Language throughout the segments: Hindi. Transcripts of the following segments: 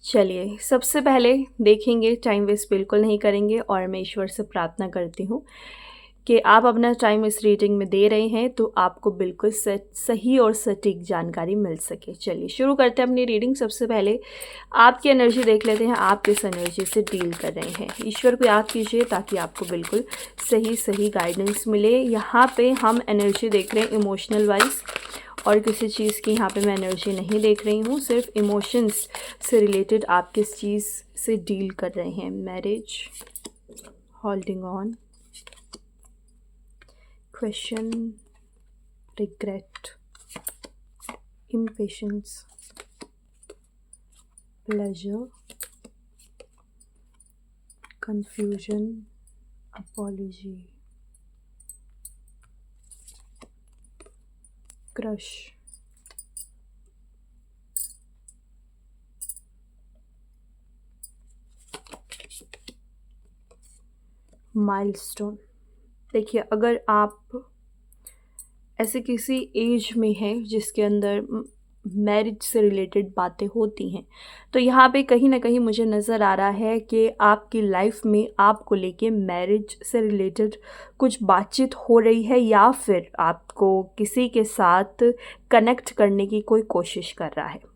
चलिए, सबसे पहले देखेंगे, टाइम वेस्ट बिल्कुल नहीं करेंगे और मैं ईश्वर से प्रार्थना करती हूँ कि आप अपना टाइम इस रीडिंग में दे रहे हैं तो आपको बिल्कुल सही और सटीक जानकारी मिल सके। चलिए शुरू करते हैं अपनी रीडिंग। सबसे पहले आपकी एनर्जी देख लेते हैं, आप किस एनर्जी से डील कर रहे हैं। ईश्वर को याद कीजिए ताकि आपको बिल्कुल सही गाइडेंस मिले। यहाँ पे हम एनर्जी देख रहे हैं इमोशनल वाइज, और किसी चीज़ की यहाँ पे मैं एनर्जी नहीं देख रही हूँ, सिर्फ इमोशंस से रिलेटेड आप किस चीज़ से डील कर रहे हैं। Marriage, holding on, question, regret, impatience, pleasure, confusion, apology, crush, milestone. देखिए, अगर आप ऐसे किसी एज में हैं जिसके अंदर मैरिज से रिलेटेड बातें होती हैं, तो यहाँ पे कहीं ना कहीं मुझे नज़र आ रहा है कि आपकी लाइफ में आपको लेके मैरिज से रिलेटेड कुछ बातचीत हो रही है, या फिर आपको किसी के साथ कनेक्ट करने की कोई कोशिश कर रहा है।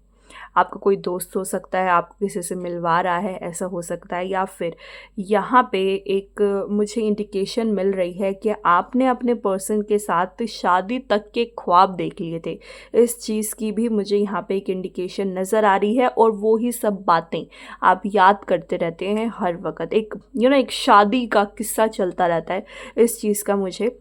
आपका कोई दोस्त हो सकता है, आपको किसी से मिलवा रहा है, ऐसा हो सकता है। या फिर यहाँ पे एक मुझे इंडिकेशन मिल रही है कि आपने अपने पर्सन के साथ शादी तक के ख्वाब देख लिए थे। इस चीज़ की भी मुझे यहाँ पे एक इंडिकेशन नज़र आ रही है, और वो ही सब बातें आप याद करते रहते हैं हर वक्त। एक एक शादी का किस्सा चलता रहता है, इस चीज़ का मुझे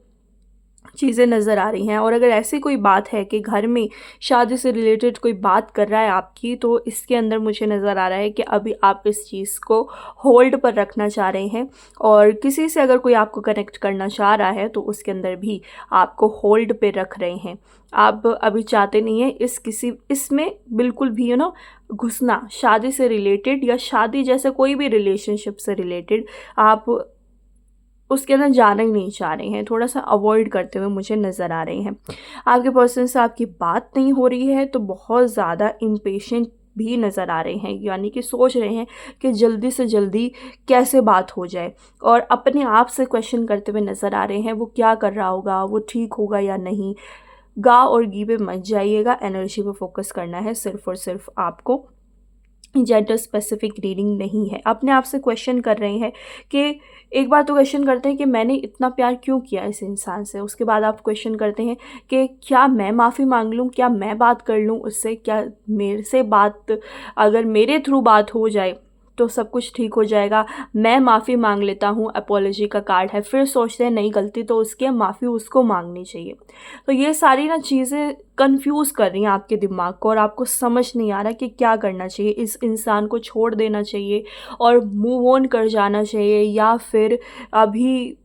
चीज़ें नज़र आ रही हैं। और अगर ऐसी कोई बात है कि घर में शादी से रिलेटेड कोई बात कर रहा है आपकी, तो इसके अंदर मुझे नज़र आ रहा है कि अभी आप इस चीज़ को होल्ड पर रखना चाह रहे हैं। और किसी से अगर कोई आपको कनेक्ट करना चाह रहा है तो उसके अंदर भी आपको होल्ड पे रख रहे हैं। आप अभी चाहते नहीं हैं इसमें बिल्कुल भी घुसना, शादी से रिलेटेड या शादी जैसे कोई भी रिलेशनशिप से रिलेटेड आप उसके अंदर जाना ही नहीं चाह रहे हैं, थोड़ा सा अवॉइड करते हुए मुझे नज़र आ रहे हैं। आपके पर्सन से आपकी बात नहीं हो रही है तो बहुत ज़्यादा इम्पेशेंट भी नज़र आ रहे हैं, यानी कि सोच रहे हैं कि जल्दी से जल्दी कैसे बात हो जाए, और अपने आप से क्वेश्चन करते हुए नज़र आ रहे हैं वो क्या कर रहा होगा, वो ठीक होगा या नहीं। गा और गी पे मत जाइएगा, एनर्जी पे फोकस करना है सिर्फ और सिर्फ आपको। जेंडर स्पेसिफिक रीडिंग नहीं है। अपने आप से क्वेश्चन कर रहे हैं कि एक बार तो क्वेश्चन करते हैं कि मैंने इतना प्यार क्यों किया इस इंसान से। उसके बाद आप क्वेश्चन करते हैं कि क्या मैं माफ़ी मांग लूँ, क्या मैं बात कर लूँ उससे, क्या मेरे से बात, अगर मेरे थ्रू बात हो जाए तो सब कुछ ठीक हो जाएगा। मैं माफ़ी मांग लेता हूँ, अपोलॉजी का कार्ड है। फिर सोचते हैं नहीं, गलती तो उसकी है, माफ़ी उसको मांगनी चाहिए। तो ये सारी चीज़ें कंफ्यूज कर रही हैं आपके दिमाग को, और आपको समझ नहीं आ रहा कि क्या करना चाहिए। इस इंसान को छोड़ देना चाहिए और मूव ऑन कर जाना चाहिए, या फिर अभी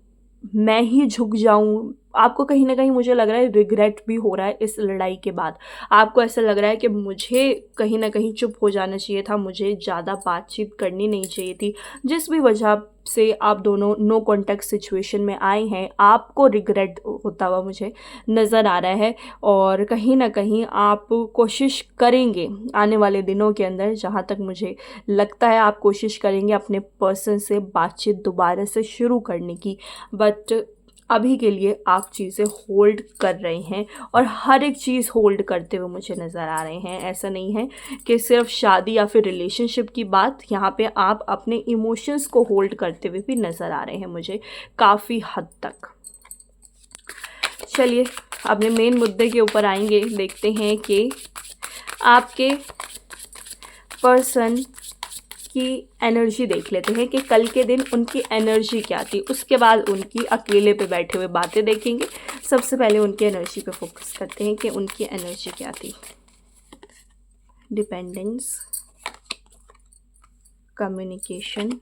मैं ही झुक जाऊं। आपको कहीं ना कहीं मुझे लग रहा है रिग्रेट भी हो रहा है इस लड़ाई के बाद। आपको ऐसा लग रहा है कि मुझे कहीं ना कहीं चुप हो जाना चाहिए था, मुझे ज़्यादा बातचीत करनी नहीं चाहिए थी। जिस भी वजह से आप दोनों नो कॉन्टैक्ट सिचुएशन में आए हैं, आपको रिग्रेट होता हुआ मुझे नज़र आ रहा है। और कहीं ना कहीं आप कोशिश करेंगे आने वाले दिनों के अंदर, जहाँ तक मुझे लगता है आप कोशिश करेंगे अपने पर्सन से बातचीत दोबारा से शुरू करने की। बट अभी के लिए आप चीज़ें होल्ड कर रहे हैं, और हर एक चीज़ होल्ड करते हुए मुझे नज़र आ रहे हैं। ऐसा नहीं है कि सिर्फ शादी या फिर रिलेशनशिप की बात, यहाँ पे आप अपने इमोशंस को होल्ड करते हुए भी नज़र आ रहे हैं मुझे काफ़ी हद तक। चलिए अपने मेन मुद्दे के ऊपर आएंगे, देखते हैं कि आपके पर्सन की एनर्जी देख लेते हैं कि कल के दिन उनकी एनर्जी क्या थी। उसके बाद उनकी अकेले पे बैठे हुए बातें देखेंगे। सबसे पहले उनकी एनर्जी पे फोकस करते हैं कि उनकी एनर्जी क्या थी। Dependence, communication,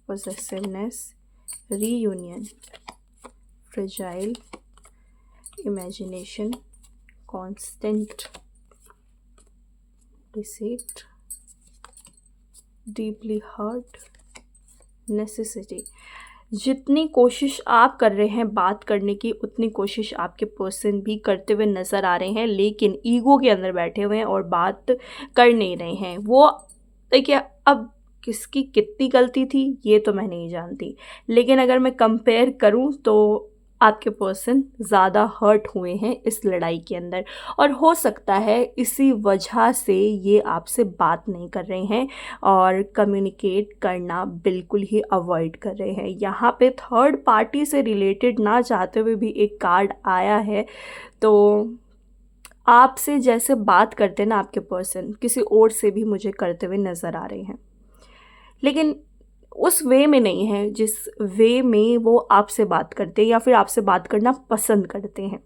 possessiveness, reunion, fragile, imagination, constant, deceit, deeply hurt, necessity. जितनी कोशिश आप कर रहे हैं बात करने की, उतनी कोशिश आपके पर्सन भी करते हुए नज़र आ रहे हैं, लेकिन ईगो के अंदर बैठे हुए हैं और बात कर नहीं रहे हैं। वो देखिए, अब किसकी कितनी गलती थी ये तो मैं नहीं जानती, लेकिन अगर मैं कंपेयर करूँ तो आपके पर्सन ज़्यादा हर्ट हुए हैं इस लड़ाई के अंदर, और हो सकता है इसी वजह से ये आपसे बात नहीं कर रहे हैं और कम्युनिकेट करना बिल्कुल ही अवॉइड कर रहे हैं। यहाँ पे थर्ड पार्टी से रिलेटेड ना चाहते हुए भी एक कार्ड आया है। तो आपसे जैसे बात करते हैं ना आपके पर्सन, किसी और से भी मुझे करते हुए नज़र आ रहे हैं, लेकिन उस वे में नहीं है जिस वे में वो आपसे बात करते हैं या फिर आपसे बात करना पसंद करते हैं।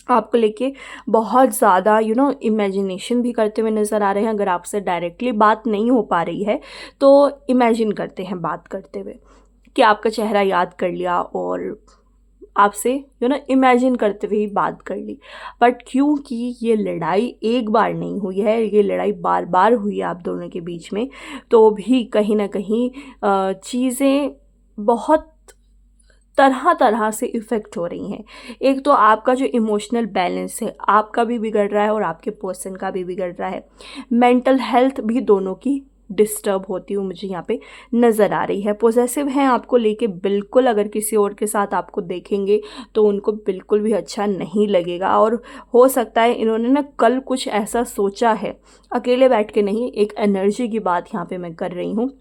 आपको लेके बहुत ज़्यादा इमेजिनेशन भी करते हुए नज़र आ रहे हैं। अगर आपसे डायरेक्टली बात नहीं हो पा रही है तो इमेजिन करते हैं बात करते हुए, कि आपका चेहरा याद कर लिया और आपसे इमेजिन करते हुए ही बात कर ली। बट क्योंकि ये लड़ाई एक बार नहीं हुई है, ये लड़ाई बार बार हुई है आप दोनों के बीच में, तो भी कहीं ना कहीं चीज़ें बहुत तरह तरह से इफ़ेक्ट हो रही हैं। एक तो आपका जो इमोशनल बैलेंस है आपका भी बिगड़ रहा है और आपके पर्सन का भी बिगड़ रहा है। मेंटल हेल्थ भी दोनों की डिस्टर्ब होती हुई मुझे यहाँ पे नज़र आ रही है। पॉसेसिव हैं आपको लेके बिल्कुल, अगर किसी और के साथ आपको देखेंगे तो उनको बिल्कुल भी अच्छा नहीं लगेगा, और हो सकता है इन्होंने ना कल कुछ ऐसा सोचा है, अकेले बैठ के नहीं, एक एनर्जी की बात यहाँ पे मैं कर रही हूँ।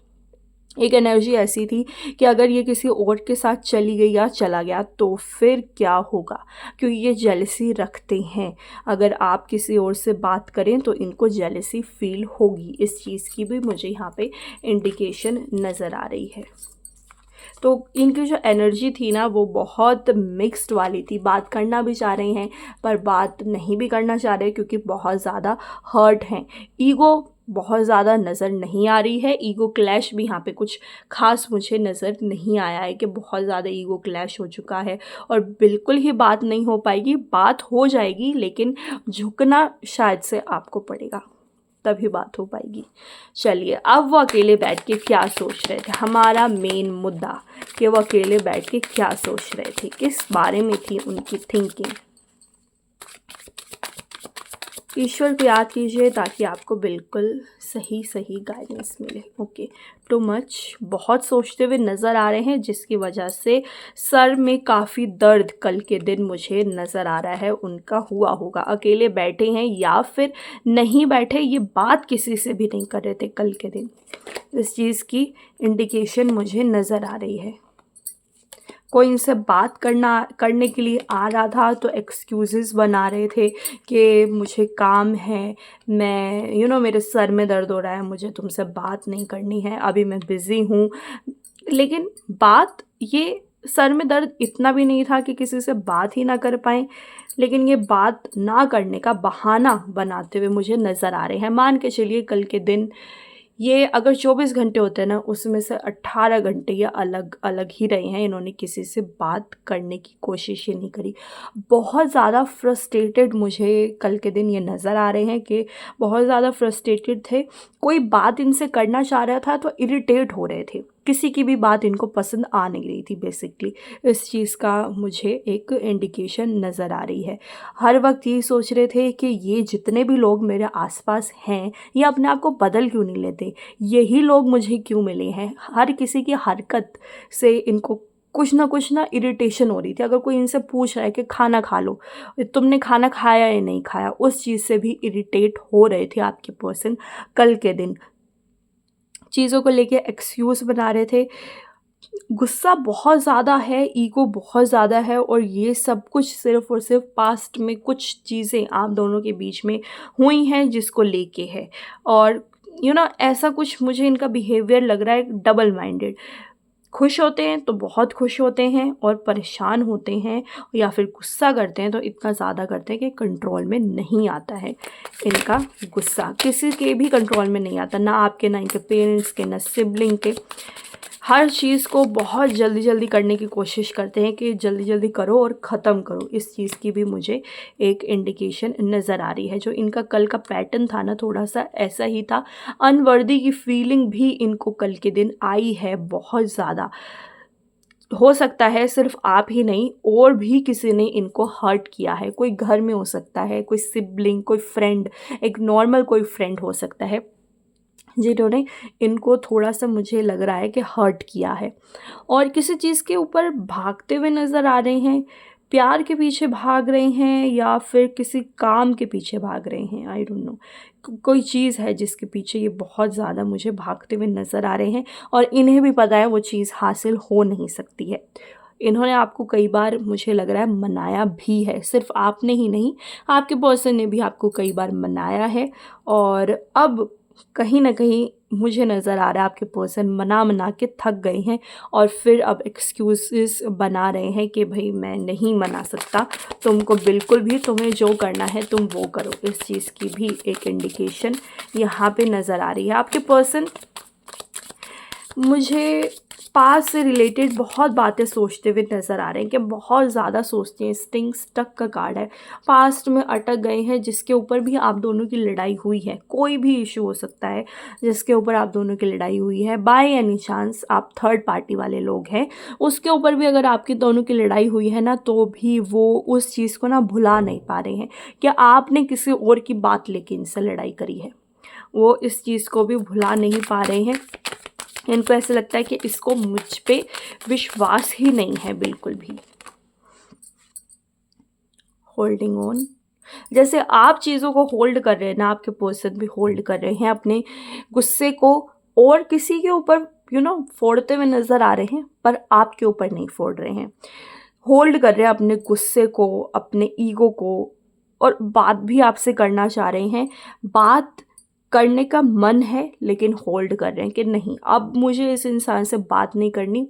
एक एनर्जी ऐसी थी कि अगर ये किसी और के साथ चली गई या चला गया तो फिर क्या होगा, क्योंकि ये जेलसी रखते हैं। अगर आप किसी और से बात करें तो इनको जेलसी फील होगी, इस चीज़ की भी मुझे यहाँ पे इंडिकेशन नज़र आ रही है। तो इनकी जो एनर्जी थी ना वो बहुत मिक्स्ड वाली थी। बात करना भी चाह रहे हैं पर बात नहीं भी करना चाह रहे क्योंकि बहुत ज़्यादा हर्ट हैं। ईगो बहुत ज़्यादा नज़र नहीं आ रही है। ईगो क्लैश भी यहाँ पे कुछ खास मुझे नज़र नहीं आया है कि बहुत ज़्यादा ईगो क्लैश हो चुका है और बिल्कुल ही बात नहीं हो पाएगी। बात हो जाएगी लेकिन झुकना शायद से आपको पड़ेगा, तभी बात हो पाएगी। चलिए, अब वो अकेले बैठ के क्या सोच रहे थे, हमारा मेन मुद्दा, कि वो अकेले बैठ के क्या सोच रहे थे, किस बारे में थी उनकी थिंकिंग। ईश्वर को याद कीजिए ताकि आपको बिल्कुल सही सही गाइडेंस मिले। ओके, टू मच, बहुत सोचते हुए नज़र आ रहे हैं जिसकी वजह से सर में काफ़ी दर्द कल के दिन मुझे नज़र आ रहा है उनका हुआ होगा। अकेले बैठे हैं या फिर नहीं बैठे, ये बात किसी से भी नहीं कर रहे थे कल के दिन, इस चीज़ की इंडिकेशन मुझे नज़र आ रही है। कोई इनसे बात करने के लिए आ रहा था तो एक्सक्यूज़ेस बना रहे थे कि मुझे काम है, मैं मेरे सर में दर्द हो रहा है, मुझे तुमसे बात नहीं करनी है, अभी मैं बिज़ी हूँ। लेकिन बात, ये सर में दर्द इतना भी नहीं था कि किसी से बात ही ना कर पाएँ, लेकिन ये बात ना करने का बहाना बनाते हुए मुझे नज़र आ रहे हैं। मान के चलिए कल के दिन ये अगर 24 घंटे होते हैं ना, उसमें से 18 घंटे ये अलग अलग ही रहे हैं, इन्होंने किसी से बात करने की कोशिश ही नहीं करी। बहुत ज़्यादा फ्रस्ट्रेटेड मुझे कल के दिन ये नज़र आ रहे हैं कि बहुत ज़्यादा फ्रस्ट्रेटेड थे। कोई बात इनसे करना चाह रहा था तो इरिटेट हो रहे थे, किसी की भी बात इनको पसंद आ नहीं रही थी बेसिकली। इस चीज़ का मुझे एक इंडिकेशन नज़र आ रही है। हर वक्त यही सोच रहे थे कि ये जितने भी लोग मेरे आसपास हैं ये अपने आप को बदल क्यों नहीं लेते, यही लोग मुझे क्यों मिले हैं। हर किसी की हरकत से इनको कुछ ना इरिटेशन हो रही थी। अगर कोई इनसे पूछ रहा है कि खाना खा लो, तुमने खाना खाया या नहीं खाया, उस चीज़ से भी इरिटेट हो रहे थे आपके पर्सन कल के दिन। चीज़ों को लेके एक्सक्यूज़ बना रहे थे। गुस्सा बहुत ज़्यादा है, ईगो बहुत ज़्यादा है, और ये सब कुछ सिर्फ़ और सिर्फ पास्ट में कुछ चीज़ें आप दोनों के बीच में हुई हैं जिसको लेके है। और ऐसा कुछ मुझे इनका बिहेवियर लग रहा है डबल माइंडेड। खुश होते हैं तो बहुत खुश होते हैं और परेशान होते हैं या फिर गुस्सा करते हैं तो इतना ज़्यादा करते हैं कि कंट्रोल में नहीं आता है। इनका गुस्सा किसी के भी कंट्रोल में नहीं आता, ना आपके, ना इनके पेरेंट्स के, ना सिबलिंग के। हर चीज़ को बहुत जल्दी जल्दी करने की कोशिश करते हैं कि जल्दी जल्दी करो और ख़त्म करो। इस चीज़ की भी मुझे एक इंडिकेशन नज़र आ रही है। जो इनका कल का पैटर्न था ना, थोड़ा सा ऐसा ही था। अनवर्दी की फीलिंग भी इनको कल के दिन आई है बहुत ज़्यादा। हो सकता है सिर्फ आप ही नहीं और भी किसी ने इनको हर्ट किया है। कोई घर में हो सकता है, कोई सिबलिंग, कोई फ्रेंड, एक नॉर्मल कोई फ्रेंड हो सकता है। जिन्होंने इनको थोड़ा-सा मुझे लग रहा है कि हर्ट किया है और किसी चीज़ के ऊपर भागते हुए नज़र आ रहे हैं। प्यार के पीछे भाग रहे हैं या फिर किसी काम के पीछे भाग रहे हैं, आई डोंट नो। कोई चीज़ है जिसके पीछे ये बहुत ज़्यादा मुझे भागते हुए नज़र आ रहे हैं और इन्हें भी पता है वो चीज़ हासिल हो नहीं सकती है। इन्होंने आपको कई बार मुझे लग रहा है मनाया भी है, सिर्फ़ आपने ही नहीं, आपके पर्सन ने भी आपको कई बार मनाया है और अब कहीं न कहीं मुझे नज़र आ रहा है आपके पर्सन मना-मना के थक गए हैं और फिर अब एक्सक्यूज़ेज़ बना रहे हैं कि भई मैं नहीं मना सकता, तुमको बिल्कुल भी तुम्हें जो करना है तुम वो करो। इस चीज़ की भी एक इंडिकेशन यहाँ पे नज़र आ रही है। आपके पर्सन मुझे पास्ट से रिलेटेड बहुत बातें सोचते हुए नज़र आ रहे हैं कि बहुत ज़्यादा सोचते हैं। स्टिंग स्टक का कार्ड है, पास्ट में अटक गए हैं जिसके ऊपर भी आप दोनों की लड़ाई हुई है। कोई भी इशू हो सकता है जिसके ऊपर आप दोनों की लड़ाई हुई है। बाय एनी चांस आप थर्ड पार्टी वाले लोग हैं, उसके ऊपर भी अगर आपकी दोनों की लड़ाई हुई है ना, तो भी वो उस चीज़ को ना भुला नहीं पा रहे हैं कि आपने किसी और की बात लेके इनसे लड़ाई करी है। वो इस चीज़ को भी भुला नहीं पा रहे हैं। इनको ऐसा लगता है कि इसको मुझ पे विश्वास ही नहीं है बिल्कुल भी। होल्डिंग ऑन, जैसे आप चीज़ों को होल्ड कर रहे हैं ना, आपके पर्सन भी होल्ड कर रहे हैं अपने गुस्से को और किसी के ऊपर फोड़ते हुए नज़र आ रहे हैं, पर आपके ऊपर नहीं फोड़ रहे हैं। होल्ड कर रहे हैं अपने गुस्से को, अपने ईगो को और बात भी आपसे करना चाह रहे हैं। बात करने का मन है लेकिन होल्ड कर रहे हैं कि नहीं, अब मुझे इस इंसान से बात नहीं करनी,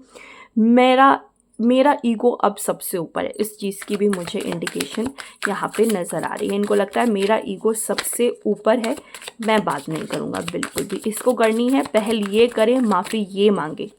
मेरा मेरा ईगो अब सबसे ऊपर है। इस चीज़ की भी मुझे इंडिकेशन यहाँ पे नज़र आ रही है। इनको लगता है मेरा ईगो सबसे ऊपर है, मैं बात नहीं करूँगा बिल्कुल भी। इसको करनी है पहल ये करें, माफ़ी ये मांगे।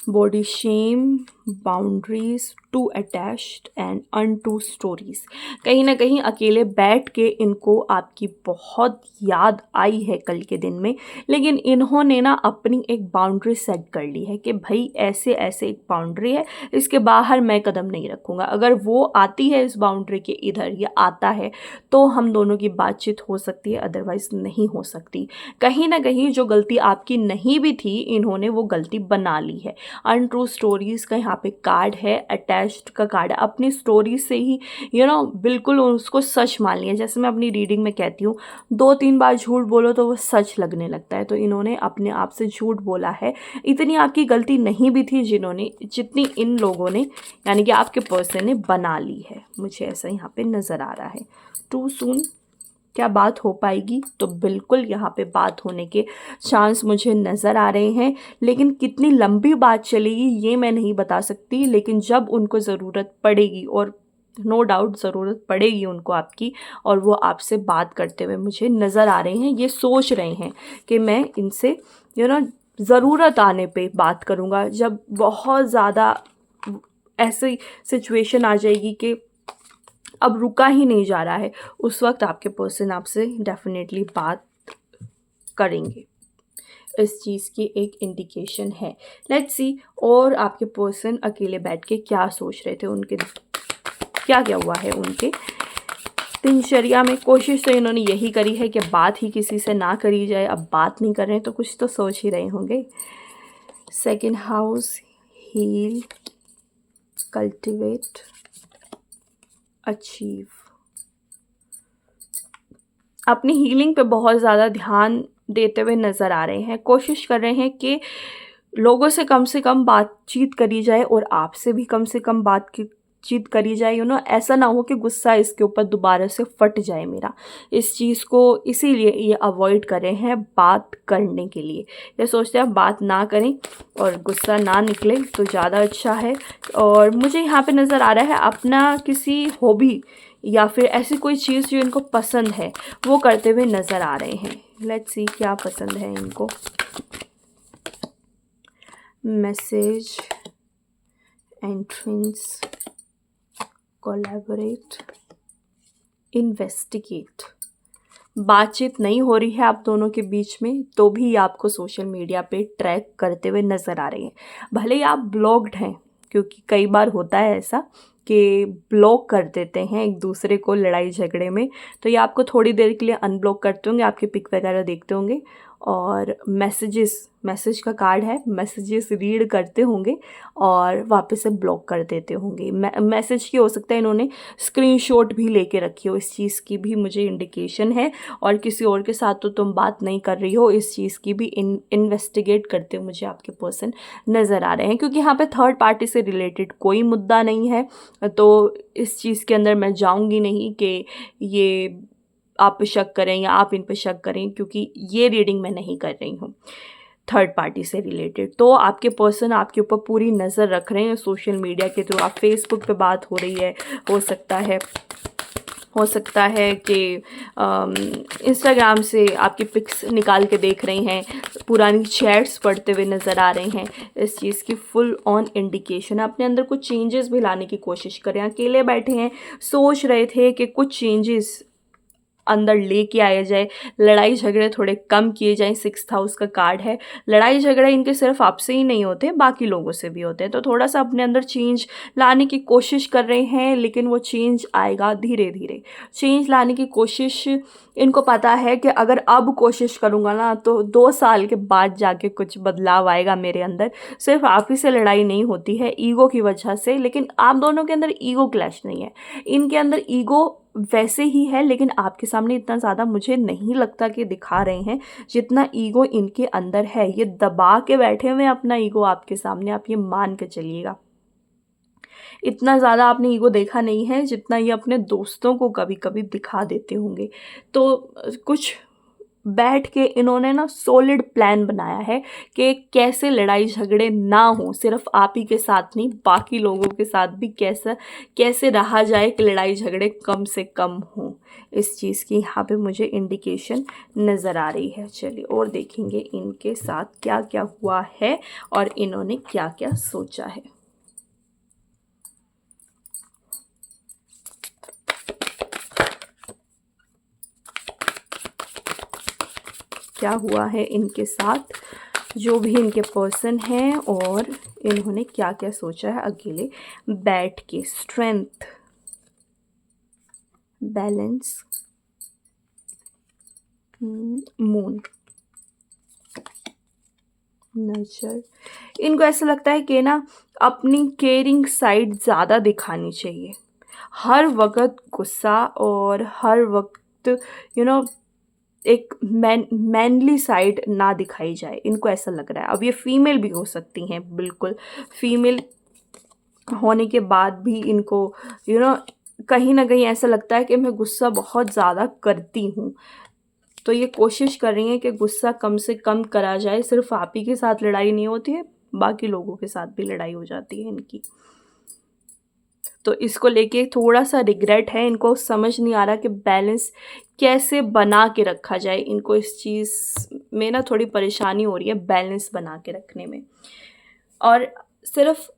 Body shame, boundaries, too attached and अनटू स्टोरीज। कहीं ना कहीं अकेले बैठ के इनको आपकी बहुत याद आई है कल के दिन में, लेकिन इन्होंने ना अपनी एक बाउंड्री सेट कर ली है कि भाई ऐसे ऐसे एक बाउंड्री है, इसके बाहर मैं कदम नहीं रखूँगा। अगर वो आती है इस बाउंड्री के इधर या आता है तो हम दोनों की बातचीत हो सकती है, अदरवाइज़ नहीं हो सकती। कहीं ना कहीं जो गलती आपकी नहीं भी थी, इन्होंने वो गलती बना ली है। अनट्रू स्टोरीज़ का यहाँ पे कार्ड है, अटैच्ड का कार्ड है। अपनी स्टोरी से ही बिल्कुल उसको सच मान लिया। जैसे मैं अपनी रीडिंग में कहती हूँ, 2-3 बार झूठ बोलो तो वो सच लगने लगता है, तो इन्होंने अपने आप से झूठ बोला है। इतनी आपकी गलती नहीं भी थी जितनी इन लोगों ने, यानी कि आपके पर्सन ने बना ली है। मुझे ऐसा यहाँ पे नज़र आ रहा है। टू सून, क्या बात हो पाएगी? तो बिल्कुल यहाँ पे बात होने के चांस मुझे नज़र आ रहे हैं, लेकिन कितनी लंबी बात चलेगी ये मैं नहीं बता सकती। लेकिन जब उनको ज़रूरत पड़ेगी, और नो डाउट ज़रूरत पड़ेगी उनको आपकी, और वो आपसे बात करते हुए मुझे नज़र आ रहे हैं। ये सोच रहे हैं कि मैं इनसे ज़रूरत आने पे बात करूँगा। जब बहुत ज़्यादा ऐसी सिचुएशन आ जाएगी कि अब रुका ही नहीं जा रहा है, उस वक्त आपके पर्सन आपसे डेफिनेटली बात करेंगे। इस चीज़ की एक इंडिकेशन है। लेट्स सी, और आपके पर्सन अकेले बैठ के क्या सोच रहे थे, उनके क्या क्या हुआ है उनके दिनचर्या में। कोशिश तो इन्होंने यही करी है कि बात ही किसी से ना करी जाए। अब बात नहीं कर रहे हैं तो कुछ तो सोच ही रहे होंगे। Second house, heal, cultivate, achieve. अपनी हीलिंग पे बहुत ज़्यादा ध्यान देते हुए नज़र आ रहे हैं। कोशिश कर रहे हैं कि लोगों से कम बातचीत करी जाए और आपसे भी कम से कम बातचीत करी जाए। ऐसा ना हो कि गुस्सा इसके ऊपर दोबारा से फट जाए मेरा। इस चीज़ को इसीलिए ये अवॉइड कर रहे हैं बात करने के लिए। ये सोचते हैं बात ना करें और गुस्सा ना निकले तो ज़्यादा अच्छा है। और मुझे यहाँ पे नज़र आ रहा है अपना किसी हॉबी या फिर ऐसी कोई चीज़ जो इनको पसंद है वो करते हुए नज़र आ रहे हैं। लेट्स सी क्या पसंद है इनको। Message, entrance, collaborate, investigate. बातचीत नहीं हो रही है आप दोनों के बीच में, तो भी आपको सोशल मीडिया पे ट्रैक करते हुए नज़र आ रहे हैं। भले ही आप ब्लॉक्ड हैं, क्योंकि कई बार होता है ऐसा कि ब्लॉक कर देते हैं एक दूसरे को लड़ाई झगड़े में, तो ये आपको थोड़ी देर के लिए अनब्लॉक करते होंगे, आपके पिक वगैरह देखते होंगे और मैसेज का कार्ड है, मैसेजेस रीड करते होंगे और वापस से ब्लॉक कर देते होंगे। मैसेज की हो सकता है इन्होंने स्क्रीनशॉट भी लेके रखी हो, इस चीज़ की भी मुझे इंडिकेशन है। और किसी और के साथ तो तुम बात नहीं कर रही हो, इस चीज़ की भी इन्वेस्टिगेट करते हुए मुझे आपके पर्सन नज़र आ रहे हैं, क्योंकि यहाँ पे थर्ड पार्टी से रिलेटेड कोई मुद्दा नहीं है। तो इस चीज़ के अंदर मैं जाऊँगी नहीं कि ये आप पे शक करें या आप इन पे शक करें, क्योंकि ये रीडिंग मैं नहीं कर रही हूँ थर्ड पार्टी से रिलेटेड। तो आपके पर्सन आपके ऊपर पूरी नज़र रख रहे हैं सोशल मीडिया के थ्रू। आप फेसबुक पे बात हो रही है, हो सकता है कि इंस्टाग्राम से आपकी पिक्स निकाल के देख रही हैं, पुरानी चैट्स पढ़ते हुए नज़र आ रहे हैं। इस चीज़ की फुल ऑन इंडिकेशन है। अपने अंदर कुछ चेंजेस भी लाने की कोशिश करें। अकेले बैठे हैं, सोच रहे थे कि कुछ चेंजेस अंदर लेके आया जाए, लड़ाई झगड़े थोड़े कम किए जाएं। 6th हाउस का कार्ड है। लड़ाई झगड़े इनके सिर्फ आपसे ही नहीं होते, बाकी लोगों से भी होते हैं। तो थोड़ा सा अपने अंदर चेंज लाने की कोशिश कर रहे हैं, लेकिन वो चेंज आएगा धीरे धीरे। चेंज लाने की कोशिश इनको पता है कि अगर अब कोशिश करूँगा ना तो 2 साल के बाद जाके कुछ बदलाव आएगा मेरे अंदर। सिर्फ आप ही से लड़ाई नहीं होती है ईगो की वजह से, लेकिन आप दोनों के अंदर ईगो क्लैश नहीं है। इनके अंदर ईगो वैसे ही है, लेकिन आपके सामने इतना ज़्यादा मुझे नहीं लगता कि दिखा रहे हैं जितना ईगो इनके अंदर है। ये दबा के बैठे हुए हैं अपना ईगो आपके सामने, आप ये मान के चलिएगा। इतना ज़्यादा आपने ईगो देखा नहीं है जितना ये अपने दोस्तों को कभी कभी दिखा देते होंगे। तो कुछ बैठ के इन्होंने ना सॉलिड प्लान बनाया है कि कैसे लड़ाई झगड़े ना हो, सिर्फ आप ही के साथ नहीं बाकी लोगों के साथ भी कैसे रहा जाए कि लड़ाई झगड़े कम से कम हो। इस चीज़ की यहाँ पे मुझे इंडिकेशन नज़र आ रही है। चलिए और देखेंगे इनके साथ क्या क्या हुआ है और इन्होंने क्या क्या सोचा है। क्या हुआ है इनके साथ, जो भी इनके पर्सन हैं, और इन्होंने क्या क्या सोचा है अकेले बैठ के। Strength, balance, moon, nurture. इनको ऐसा लगता है कि ना अपनी केयरिंग साइड ज़्यादा दिखानी चाहिए। हर वक्त गुस्सा और हर वक्त एक मैनली साइड ना दिखाई जाए, इनको ऐसा लग रहा है। अब ये फीमेल भी हो सकती हैं, बिल्कुल फीमेल होने के बाद भी इनको कहीं ना कहीं ऐसा लगता है कि मैं गुस्सा बहुत ज़्यादा करती हूँ। तो ये कोशिश कर रही हैं कि गुस्सा कम से कम करा जाए। सिर्फ आप ही के साथ लड़ाई नहीं होती है, बाकी लोगों के साथ भी लड़ाई हो जाती है इनकी। तो इसको लेके थोड़ा सा रिग्रेट है, इनको समझ नहीं आ रहा कि बैलेंस कैसे बना के रखा जाए। इनको इस चीज़ में ना थोड़ी परेशानी हो रही है बैलेंस बना के रखने में। और सिर्फ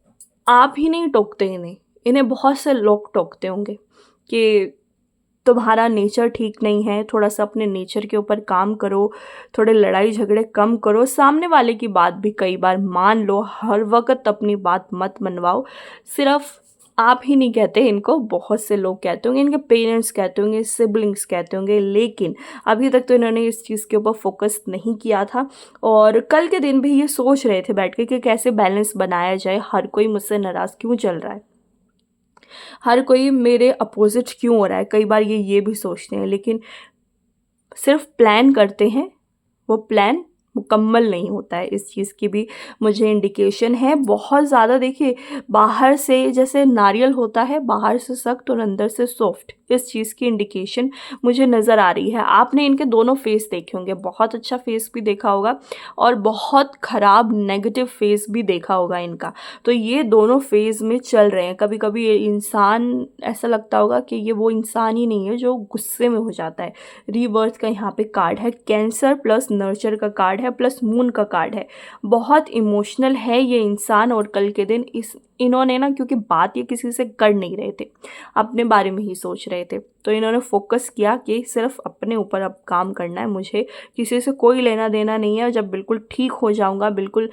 आप ही नहीं टोकते इन्हें बहुत से लोग टोकते होंगे कि तुम्हारा नेचर ठीक नहीं है, थोड़ा सा अपने नेचर के ऊपर काम करो, थोड़े लड़ाई झगड़े कम करो, सामने वाले की बात भी कई बार मान लो, हर वक्त अपनी बात मत मनवाओ। सिर्फ आप ही नहीं कहते, इनको बहुत से लोग कहते होंगे, इनके पेरेंट्स कहते होंगे, सिबलिंग्स कहते होंगे, लेकिन अभी तक तो इन्होंने इस चीज़ के ऊपर फोकस नहीं किया था। और कल के दिन भी ये सोच रहे थे बैठ के कि कैसे बैलेंस बनाया जाए। हर कोई मुझसे नाराज़ क्यों चल रहा है, हर कोई मेरे अपोजिट क्यों हो रहा है, कई बार ये भी सोचते हैं। लेकिन सिर्फ प्लान करते हैं, वो प्लान मुकम्मल नहीं होता है। इस चीज़ की भी मुझे इंडिकेशन है बहुत ज़्यादा। देखिए बाहर से जैसे नारियल होता है, बाहर से सख्त और अंदर से सॉफ्ट, इस चीज़ की इंडिकेशन मुझे नज़र आ रही है। आपने इनके दोनों फेस देखे होंगे, बहुत अच्छा फेस भी देखा होगा और बहुत ख़राब नेगेटिव फेस भी देखा होगा इनका। तो ये दोनों फेज़ में चल रहे हैं। कभी कभी ये इंसान ऐसा लगता होगा कि ये वो इंसान ही नहीं है जो गुस्से में हो जाता है। रीबर्थ का यहाँ पे कार्ड है, कैंसर प्लस नर्चर का कार्ड है, प्लस मून का कार्ड है। बहुत इमोशनल है ये इंसान और कल के दिन इन्होंने ना, क्योंकि बात ये किसी से कर नहीं रहे थे, अपने बारे में ही सोच रहे थे, तो इन्होंने फोकस किया कि सिर्फ अपने ऊपर अब काम करना है, मुझे किसी से कोई लेना देना नहीं है। जब बिल्कुल ठीक हो जाऊंगा, बिल्कुल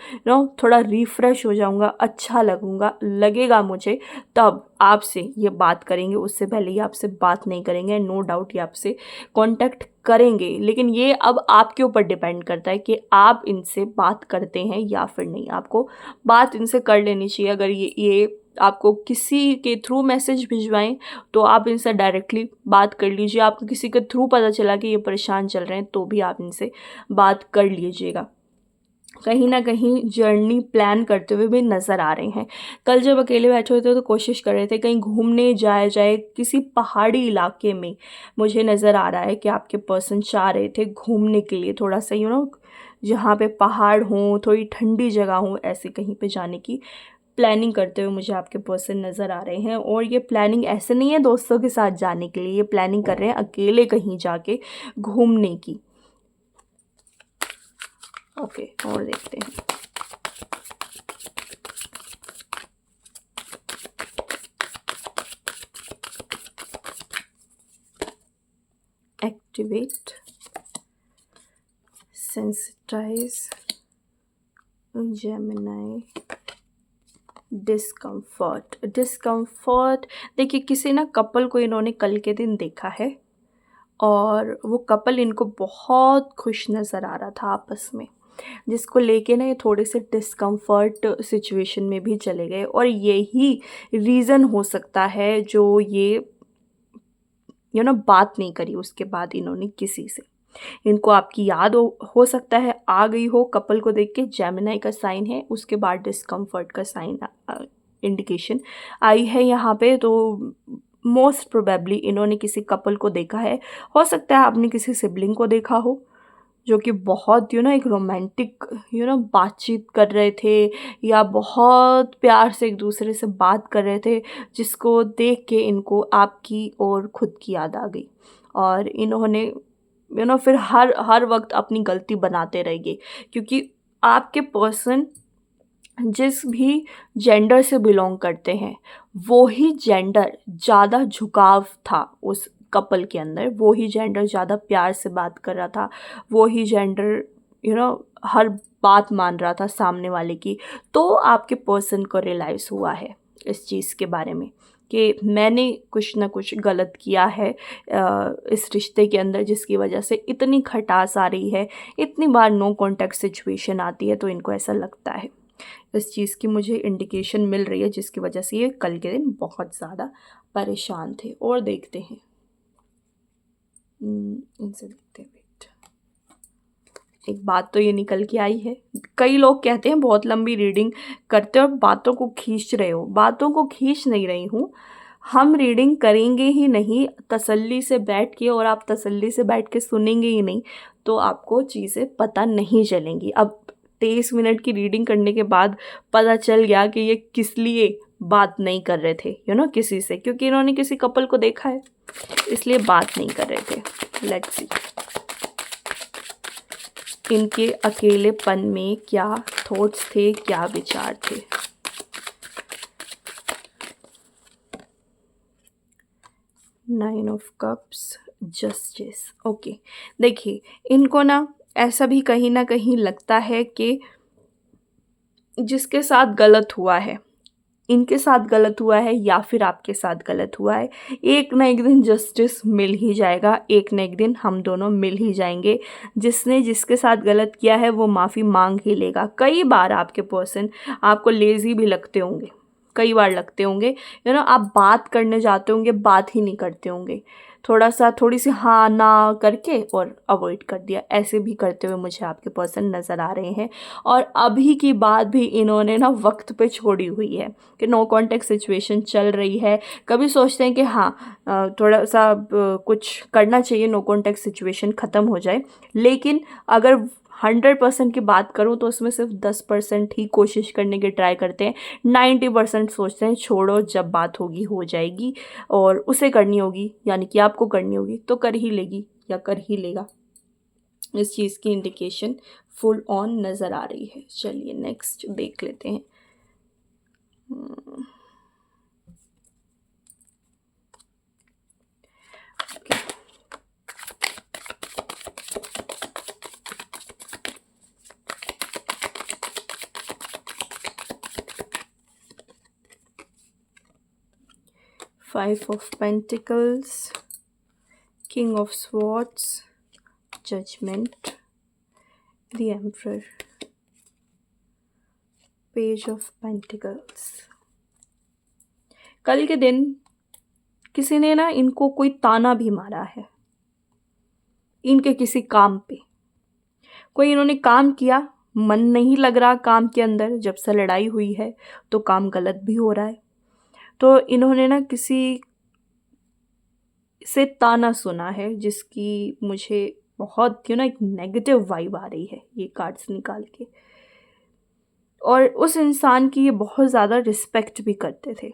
थोड़ा रिफ़्रेश हो जाऊंगा, अच्छा लगेगा मुझे, तब आपसे ये बात करेंगे। उससे पहले ये आपसे बात नहीं करेंगे। नो डाउट ये आपसे कांटेक्ट करेंगे, लेकिन ये अब आपके ऊपर डिपेंड करता है कि आप इनसे बात करते हैं या फिर नहीं। आपको बात इनसे कर लेनी चाहिए। अगर ये आपको किसी के थ्रू मैसेज भिजवाएं तो आप इनसे डायरेक्टली बात कर लीजिए। आपको किसी के थ्रू पता चला कि ये परेशान चल रहे हैं तो भी आप इनसे बात कर लीजिएगा। कहीं ना कहीं जर्नी प्लान करते हुए भी नज़र आ रहे हैं। कल जब अकेले बैठे हुए थे तो कोशिश कर रहे थे कहीं घूमने जाया जाए, किसी पहाड़ी इलाके में। मुझे नज़र आ रहा है कि आपके पर्सन चाह रहे थे घूमने के लिए, थोड़ा सा जहाँ पे पहाड़ हों, थोड़ी ठंडी जगह हो, ऐसे कहीं पे जाने की प्लानिंग करते हुए मुझे आपके पर्सन नज़र आ रहे हैं। और ये प्लानिंग ऐसे नहीं है दोस्तों के साथ जाने के लिए, ये प्लानिंग कर रहे हैं अकेले कहीं जाके घूमने की। ओके, और देखते हैं। Activate, sensitize, Gemini, discomfort. देखिए, किसी ना कपल को इन्होंने कल के दिन देखा है और वो कपल इनको बहुत खुश नज़र आ रहा था आपस में, जिसको लेके ना ये थोड़े से डिस्कम्फर्ट सिचुएशन में भी चले गए। और यही रीज़न हो सकता है जो ये बात नहीं करी उसके बाद इन्होंने किसी से। इनको आपकी याद हो सकता है आ गई हो कपल को देख के। जेमिनाई का साइन है, उसके बाद डिस्कम्फर्ट का साइन इंडिकेशन आई है यहाँ पे। तो मोस्ट प्रोबेबली इन्होंने किसी कपल को देखा है। हो सकता है आपने किसी सिबलिंग को देखा हो जो कि बहुत एक रोमांटिक बातचीत कर रहे थे या बहुत प्यार से एक दूसरे से बात कर रहे थे, जिसको देख के इनको आपकी और खुद की याद आ गई। और इन्होंने फिर हर हर वक्त अपनी गलती बनाते रहेंगे, क्योंकि आपके पर्सन जिस भी जेंडर से बिलोंग करते हैं वो ही जेंडर ज़्यादा झुकाव था उस कपल के अंदर, वो ही जेंडर ज़्यादा प्यार से बात कर रहा था, वो ही जेंडर हर बात मान रहा था सामने वाले की। तो आपके पर्सन को रियलाइज़ हुआ है इस चीज़ के बारे में कि मैंने कुछ ना कुछ गलत किया है इस रिश्ते के अंदर, जिसकी वजह से इतनी खटास आ रही है, इतनी बार नो कॉन्टैक्ट सिचुएशन आती है। तो इनको ऐसा लगता है, इस चीज़ की मुझे इंडिकेशन मिल रही है, जिसकी वजह से ये कल के दिन बहुत ज़्यादा परेशान थे। और देखते हैं, इनसे देखते हैं। एक बात तो ये निकल के आई है। कई लोग कहते हैं बहुत लंबी रीडिंग करते हो और बातों को खींच रहे हो। बातों को खींच नहीं रही हूँ, हम रीडिंग करेंगे ही नहीं तसल्ली से बैठ के, और आप तसल्ली से बैठ के सुनेंगे ही नहीं तो आपको चीज़ें पता नहीं चलेंगी। अब 23 मिनट की रीडिंग करने के बाद पता चल गया कि ये किस लिए बात नहीं कर रहे थे किसी से, क्योंकि इन्होंने किसी कपल को देखा है इसलिए बात नहीं कर रहे थे। लेट्स सी इनके अकेलेपन में क्या थॉट्स थे, क्या विचार थे। Nine of cups, justice. Okay, देखिए इनको ना ऐसा भी कहीं ना कहीं लगता है कि जिसके साथ गलत हुआ है, इनके साथ गलत हुआ है या फिर आपके साथ गलत हुआ है, एक ना एक दिन जस्टिस मिल ही जाएगा, एक ना एक दिन हम दोनों मिल ही जाएंगे। जिसने जिसके साथ गलत किया है वो माफ़ी मांग ही लेगा। कई बार आपके पर्सन आपको लेज़ी भी लगते होंगे, कई बार लगते होंगे आप बात करने जाते होंगे, बात ही नहीं करते होंगे, थोड़ी सी हाँ ना करके और अवॉइड कर दिया, ऐसे भी करते हुए मुझे आपके पर्सन नज़र आ रहे हैं। और अभी की बात भी इन्होंने ना वक्त पे छोड़ी हुई है कि नो कॉन्टैक्ट सिचुएशन चल रही है। कभी सोचते हैं कि हाँ थोड़ा सा कुछ करना चाहिए, नो कॉन्टैक्ट सिचुएशन ख़त्म हो जाए, लेकिन अगर 100% की बात करूँ तो उसमें सिर्फ 10% ही कोशिश करने की ट्राई करते हैं। 90% सोचते हैं छोड़ो, जब बात होगी हो जाएगी, और उसे करनी होगी यानी कि आपको करनी होगी तो कर ही लेगी या कर ही लेगा। इस चीज़ की इंडिकेशन फुल ऑन नज़र आ रही है। चलिए नेक्स्ट देख लेते हैं। Five of Pentacles, King of Swords, Judgment, the Emperor, Page of Pentacles। कल के दिन किसी ने ना इनको कोई ताना भी मारा है, इनके किसी काम पे कोई इन्होंने काम किया, मन नहीं लग रहा काम के अंदर, जब से लड़ाई हुई है तो काम गलत भी हो रहा है, तो इन्होंने ना किसी से ताना सुना है जिसकी मुझे बहुत एक नेगेटिव वाइब आ रही है ये कार्ड्स निकाल के। और उस इंसान की ये बहुत ज़्यादा रिस्पेक्ट भी करते थे,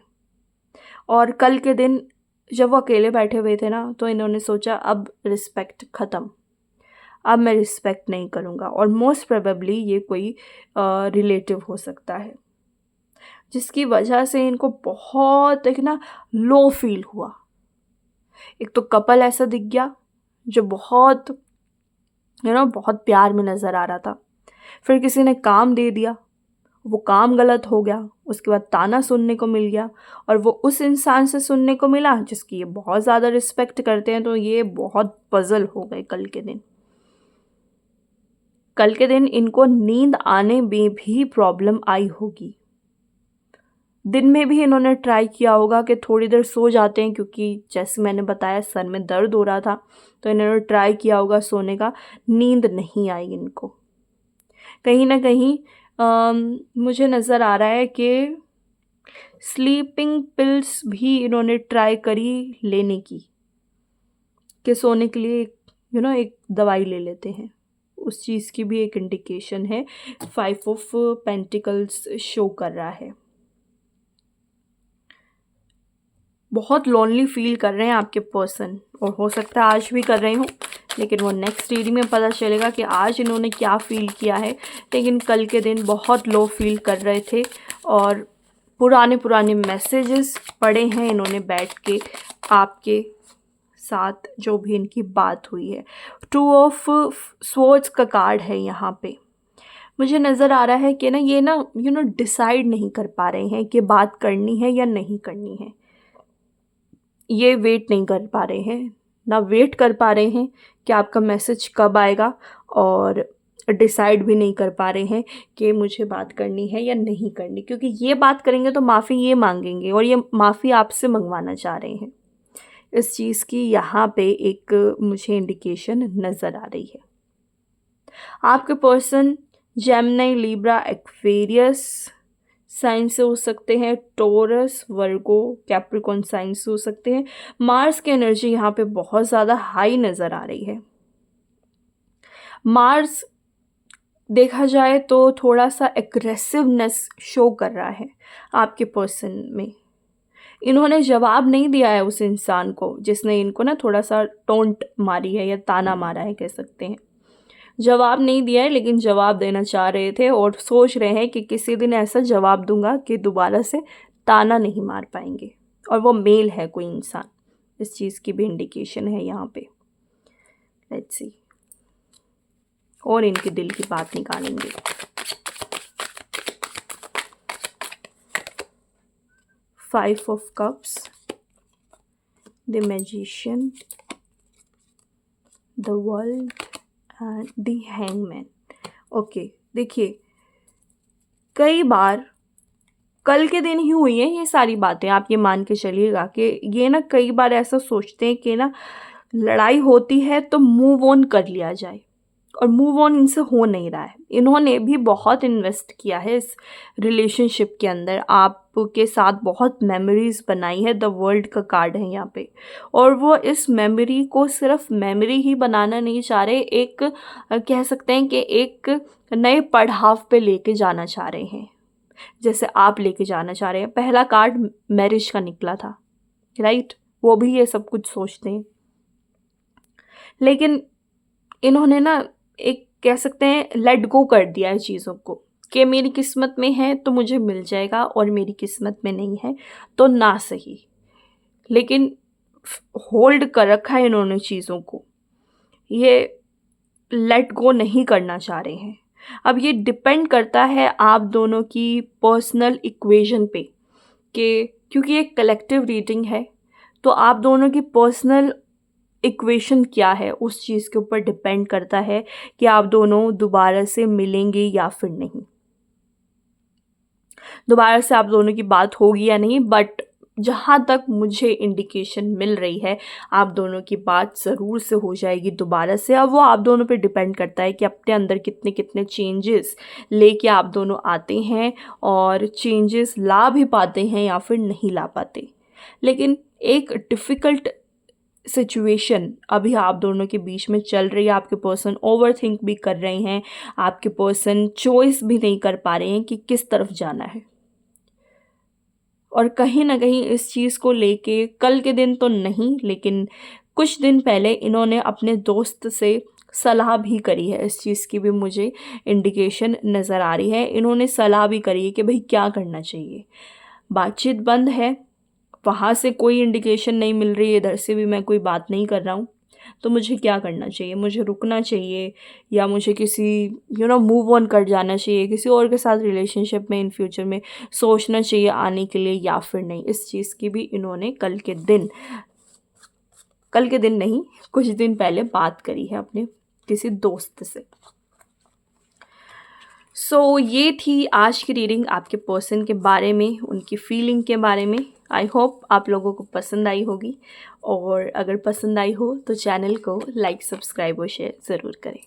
और कल के दिन जब वो अकेले बैठे हुए थे ना, तो इन्होंने सोचा अब रिस्पेक्ट ख़त्म, अब मैं रिस्पेक्ट नहीं करूँगा। और मोस्ट प्रोबेबली ये कोई रिलेटिव हो सकता है जिसकी वजह से इनको बहुत लो फील हुआ। एक तो कपल ऐसा दिख गया जो बहुत बहुत प्यार में नज़र आ रहा था, फिर किसी ने काम दे दिया, वो काम गलत हो गया, उसके बाद ताना सुनने को मिल गया, और वो उस इंसान से सुनने को मिला जिसकी ये बहुत ज़्यादा रिस्पेक्ट करते हैं। तो ये बहुत पजल हो गए कल के दिन। कल के दिन इनको नींद आने में भी प्रॉब्लम आई होगी, दिन में भी इन्होंने ट्राई किया होगा कि थोड़ी देर सो जाते हैं, क्योंकि जैसे मैंने बताया सर में दर्द हो रहा था, तो इन्होंने ट्राई किया होगा सोने का, नींद नहीं आई इनको। कहीं ना कहीं मुझे नज़र आ रहा है कि स्लीपिंग पिल्स भी इन्होंने ट्राई करी लेने की, कि सोने के लिए एक दवाई ले लेते हैं, उस चीज़ की भी एक इंडिकेशन है। 5 ऑफ पेंटिकल्स शो कर रहा है। बहुत लोनली फील कर रहे हैं आपके पर्सन, और हो सकता है आज भी कर रहे हो, लेकिन वो नेक्स्ट रीडिंग में पता चलेगा कि आज इन्होंने क्या फ़ील किया है। लेकिन कल के दिन बहुत लो फील कर रहे थे, और पुराने मैसेजेस पढ़े हैं इन्होंने बैठ के आपके साथ, जो भी इनकी बात हुई है। 2 ऑफ स्वॉर्ड्स का कार्ड है यहाँ पे। मुझे नज़र आ रहा है कि ये डिसाइड नहीं कर पा रहे हैं कि बात करनी है या नहीं करनी है। ये वेट नहीं कर पा रहे हैं, ना वेट कर पा रहे हैं कि आपका मैसेज कब आएगा, और डिसाइड भी नहीं कर पा रहे हैं कि मुझे बात करनी है या नहीं करनी, क्योंकि ये बात करेंगे तो माफ़ी ये मांगेंगे, और ये माफ़ी आपसे मंगवाना चाह रहे हैं। इस चीज़ की यहाँ पे एक मुझे इंडिकेशन नज़र आ रही है। आपके person Gemini, Libra, Aquarius sign से हो सकते हैं, टोरस, वर्गो, कैप्रिकॉन साइन से हो सकते हैं। मार्स की एनर्जी यहाँ पे बहुत ज़्यादा हाई नज़र आ रही है। मार्स देखा जाए तो थोड़ा सा एग्रेसिवनेस शो कर रहा है आपके पर्सन में। इन्होंने जवाब नहीं दिया है उस इंसान को जिसने इनको थोड़ा सा टोंट मारी है या ताना मारा है, कह सकते हैं। जवाब नहीं दिया है, लेकिन जवाब देना चाह रहे थे, और सोच रहे हैं कि किसी दिन ऐसा जवाब दूंगा कि दोबारा से ताना नहीं मार पाएंगे। और वो मेल है कोई इंसान, इस चीज़ की भी इंडिकेशन है यहाँ पे। लेट्स सी, और इनके दिल की बात निकालेंगे। Five of cups, the magician, the world and the hangman. Okay, देखिए कई बार कल के दिन ही हुई हैं ये सारी बातें। आप ये मान के चलिएगा कि ये कई बार ऐसा सोचते हैं कि लड़ाई होती है तो मूव ऑन कर लिया जाए, और मूव ऑन इनसे हो नहीं रहा है। इन्होंने भी बहुत इन्वेस्ट किया है इस रिलेशनशिप के अंदर, आपके साथ बहुत मेमोरीज बनाई है। द वर्ल्ड का कार्ड है यहाँ पे, और वो इस मेमोरी को सिर्फ मेमोरी ही बनाना नहीं चाह रहे, एक कह सकते हैं कि एक नए पड़ाव पे लेके जाना चाह रहे हैं, जैसे आप लेके जाना चाह रहे हैं। पहला कार्ड मैरिज का निकला था, राइट? वो भी ये सब कुछ सोचते हैं, लेकिन इन्होंने एक कह सकते हैं लेट गो कर दिया है चीज़ों को, कि मेरी किस्मत में है तो मुझे मिल जाएगा और मेरी किस्मत में नहीं है तो ना सही। लेकिन होल्ड कर रखा है इन्होंने चीज़ों को, ये लेट गो नहीं करना चाह रहे हैं। अब ये डिपेंड करता है आप दोनों की पर्सनल इक्वेशन पे, कि क्योंकि ये कलेक्टिव रीडिंग है तो आप दोनों की पर्सनल इक्वेशन क्या है उस चीज़ के ऊपर डिपेंड करता है कि आप दोनों दोबारा से मिलेंगे या फिर नहीं, दोबारा से आप दोनों की बात होगी या नहीं। बट जहाँ तक मुझे इंडिकेशन मिल रही है आप दोनों की बात ज़रूर से हो जाएगी दोबारा से। अब वो आप दोनों पे डिपेंड करता है कि अपने अंदर कितने कितने चेंजेस लेके आप दोनों आते हैं और चेंजेस ला भी पाते हैं या फिर नहीं ला पाते। लेकिन एक डिफ़िकल्ट सिचुएशन अभी आप दोनों के बीच में चल रही है। आपके पर्सन ओवर थिंक भी कर रहे हैं, आपके पर्सन चॉइस भी नहीं कर पा रहे हैं कि किस तरफ जाना है। और कहीं ना कहीं इस चीज़ को लेके कल के दिन तो नहीं, लेकिन कुछ दिन पहले इन्होंने अपने दोस्त से सलाह भी करी है। इस चीज़ की भी मुझे इंडिकेशन नज़र आ रही है, इन्होंने सलाह भी करी है कि भाई क्या करना चाहिए। बातचीत बंद है, वहाँ से कोई इंडिकेशन नहीं मिल रही है, इधर से भी मैं कोई बात नहीं कर रहा हूँ, तो मुझे क्या करना चाहिए? मुझे रुकना चाहिए या मुझे किसी मूव ऑन कर जाना चाहिए, किसी और के साथ रिलेशनशिप में इन फ्यूचर में सोचना चाहिए आने के लिए या फिर नहीं? इस चीज़ की भी इन्होंने कल के दिन नहीं, कुछ दिन पहले बात करी है अपने किसी दोस्त से। ये थी आज की रीडिंग आपके पर्सन के बारे में, उनकी फीलिंग के बारे में। आई होप आप लोगों को पसंद आई होगी, और अगर पसंद आई हो तो चैनल को लाइक, सब्सक्राइब और शेयर ज़रूर करें।